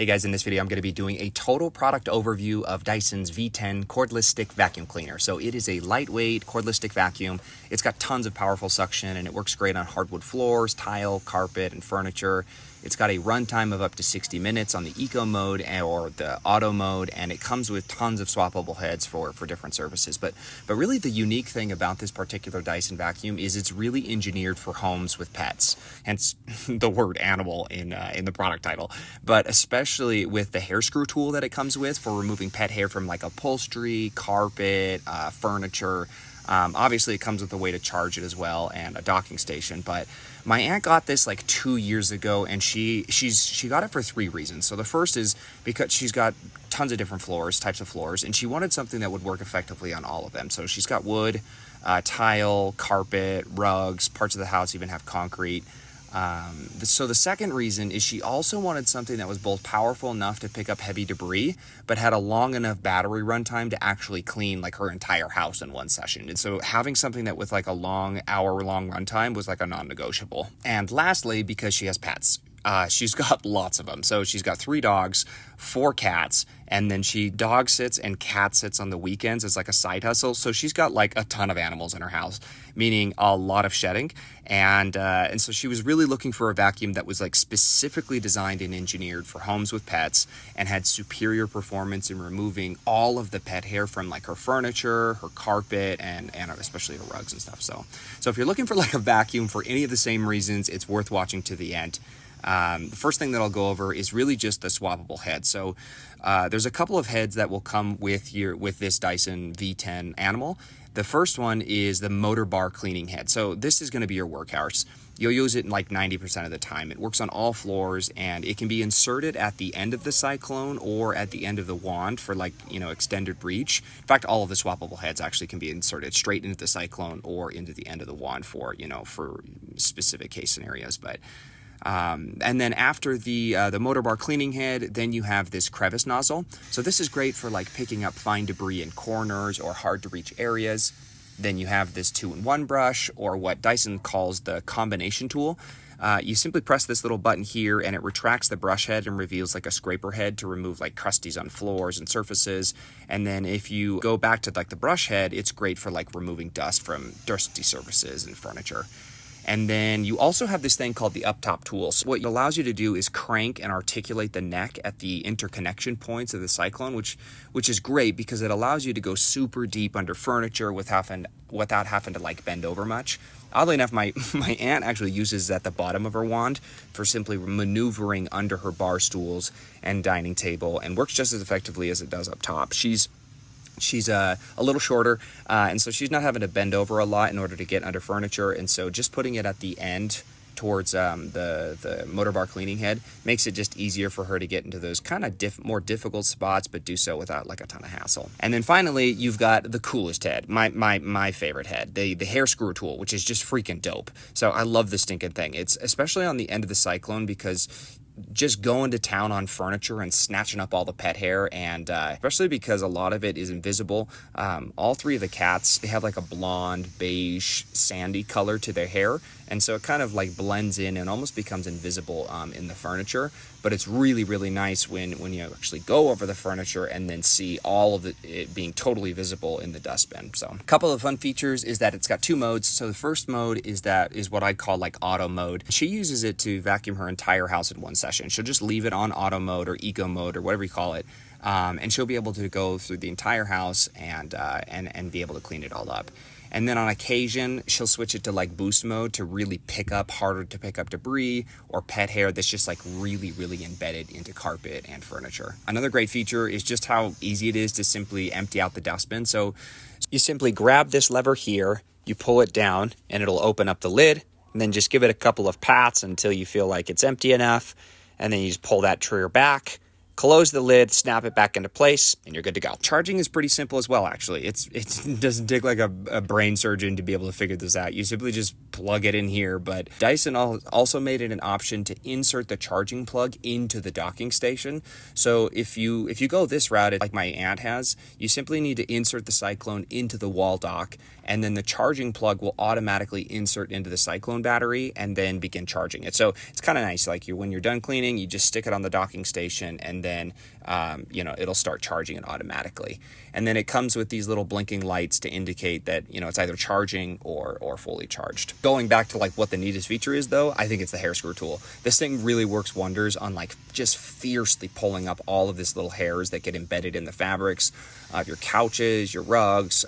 Hey guys, in this video I'm going to be doing a total product overview of Dyson's V10 cordless stick vacuum cleaner. So it is a lightweight cordless stick vacuum. It's got tons of powerful suction and it works great on hardwood floors, tile, carpet, and furniture. It's got a runtime of up to 60 minutes on the eco mode or the auto mode, and it comes with tons of swappable heads for different services. But really the unique thing about this particular Dyson vacuum is it's really engineered for homes with pets, hence the word animal in the product title. But especially with the hair screw tool that it comes with for removing pet hair from like upholstery, carpet, furniture. Obviously it comes with a way to charge it as well and a docking station. But my aunt got this like 2 years ago, and she got it for 3 reasons. So the first is because she's got tons of different types of floors, and she wanted something that would work effectively on all of them. So she's got wood, tile, carpet, rugs, parts of the house even have concrete. So the second reason is she also wanted something that was both powerful enough to pick up heavy debris, but had a long enough battery runtime to actually clean like her entire house in one session. And so having something that with like a hour-long runtime was like a non-negotiable. And lastly, because she has pets. She's got lots of them. So she's got 3 dogs, 4 cats, and then she dog sits and cat sits on the weekends as like a side hustle. So she's got like a ton of animals in her house, meaning a lot of shedding. And so she was really looking for a vacuum that was like specifically designed and engineered for homes with pets and had superior performance in removing all of the pet hair from like her furniture, her carpet, and especially her rugs and stuff. So if you're looking for like a vacuum for any of the same reasons, it's worth watching to the end. The first thing that I'll go over is really just the swappable head. So there's a couple of heads that will come with this Dyson V10 Animal. The first one is the motor bar cleaning head. So this is going to be your workhorse. You'll use it like 90% of the time. It works on all floors, and it can be inserted at the end of the Cyclone or at the end of the wand for like, extended reach. In fact, all of the swappable heads actually can be inserted straight into the Cyclone or into the end of the wand for specific case scenarios. But and then after the motor bar cleaning head, then you have this crevice nozzle. So this is great for like picking up fine debris in corners or hard to reach areas. Then you have this 2-in-1 brush, or what Dyson calls the combination tool. You simply press this little button here and it retracts the brush head and reveals like a scraper head to remove like crusties on floors and surfaces. And then if you go back to like the brush head, it's great for like removing dust from dusty surfaces and furniture. And then you also have this thing called the up top tool. So what it allows you to do is crank and articulate the neck at the interconnection points of the Cyclone, which is great because it allows you to go super deep under furniture without having to like bend over much. Oddly enough, my aunt actually uses at the bottom of her wand for simply maneuvering under her bar stools and dining table, and works just as effectively as it does up top. She's a little shorter, and so she's not having to bend over a lot in order to get under furniture, and so just putting it at the end towards the motor bar cleaning head makes it just easier for her to get into those kind of more difficult spots, but do so without like a ton of hassle. And then finally, you've got the coolest head, my favorite head, the hair screw tool, which is just freaking dope. So I love this stinking thing. It's especially on the end of the Cyclone because just going to town on furniture and snatching up all the pet hair, and especially because a lot of it is invisible. All 3 of the cats, they have like a blonde, beige, sandy color to their hair, and so it kind of like blends in and almost becomes invisible in the furniture. But it's really, really nice when you actually go over the furniture and then see all of it being totally visible in the dustbin. So a couple of fun features is that it's got 2 modes. So the first mode is what I call like auto mode. She uses it to vacuum her entire house in one session. She'll just leave it on auto mode or eco mode or whatever you call it. And she'll be able to go through the entire house and be able to clean it all up. And then on occasion, she'll switch it to like boost mode to really harder to pick up debris or pet hair that's just like really, really embedded into carpet and furniture. Another great feature is just how easy it is to simply empty out the dustbin. So you simply grab this lever here, you pull it down, and it'll open up the lid, and then just give it a couple of pats until you feel like it's empty enough. And then you just pull that trigger back, close the lid, snap it back into place, and you're good to go. Charging is pretty simple as well, actually. It doesn't take like a brain surgeon to be able to figure this out. You simply just plug it in here, but Dyson also made it an option to insert the charging plug into the docking station. So if you go this route, like my aunt has, you simply need to insert the Cyclone into the wall dock, and then the charging plug will automatically insert into the Cyclone battery and then begin charging it. So it's kind of nice. Like when you're done cleaning, you just stick it on the docking station, and then it'll start charging it automatically. And then it comes with these little blinking lights to indicate that it's either charging or fully charged. Going back to like what the neatest feature is, though, I think it's the hair screw tool. This thing really works wonders on like just fiercely pulling up all of this little hairs that get embedded in the fabrics of your couches, your rugs,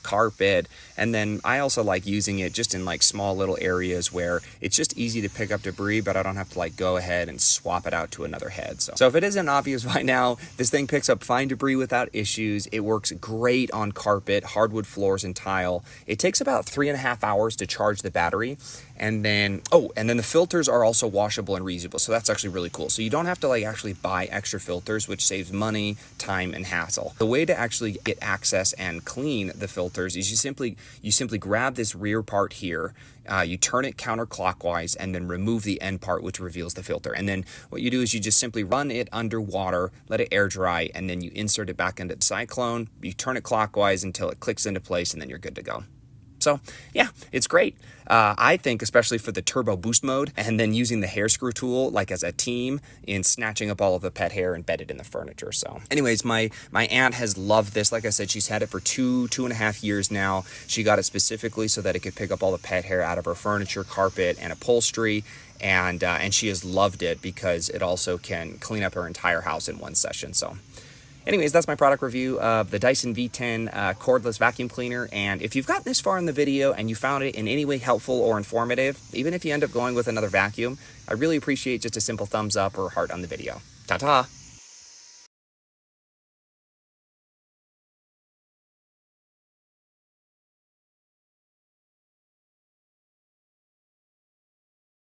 carpet. And then I also like using it just in like small little areas where it's just easy to pick up debris, but I don't have to like go ahead and swap it out to another head. So if it isn't obvious by now, this thing picks up fine debris without issues. It works great on carpet, hardwood floors, and tile. It takes about 3.5 hours to charge the battery. And then the filters are also washable and reusable. So that's actually really cool. So you don't have to like actually buy extra filters, which saves money, time, and hassle. The way to actually get access and clean the filters is you simply grab this rear part here, you turn it counterclockwise, and then remove the end part, which reveals the filter. And then what you do is you just simply run it under water, let it air dry, and then you insert it back into the Cyclone. You turn it clockwise until it clicks into place, and then you're good to go. So yeah, it's great. I think especially for the turbo boost mode, and then using the hair screw tool like as a team in snatching up all of the pet hair embedded in the furniture. So anyways, my aunt has loved this. Like I said, she's had it for 2.5 years now. She got it specifically so that it could pick up all the pet hair out of her furniture, carpet, and upholstery. And she has loved it because it also can clean up her entire house in one session. So anyways, that's my product review of the Dyson V10 cordless vacuum cleaner. And if you've gotten this far in the video and you found it in any way helpful or informative, even if you end up going with another vacuum, I really appreciate just a simple thumbs up or heart on the video. Ta-ta!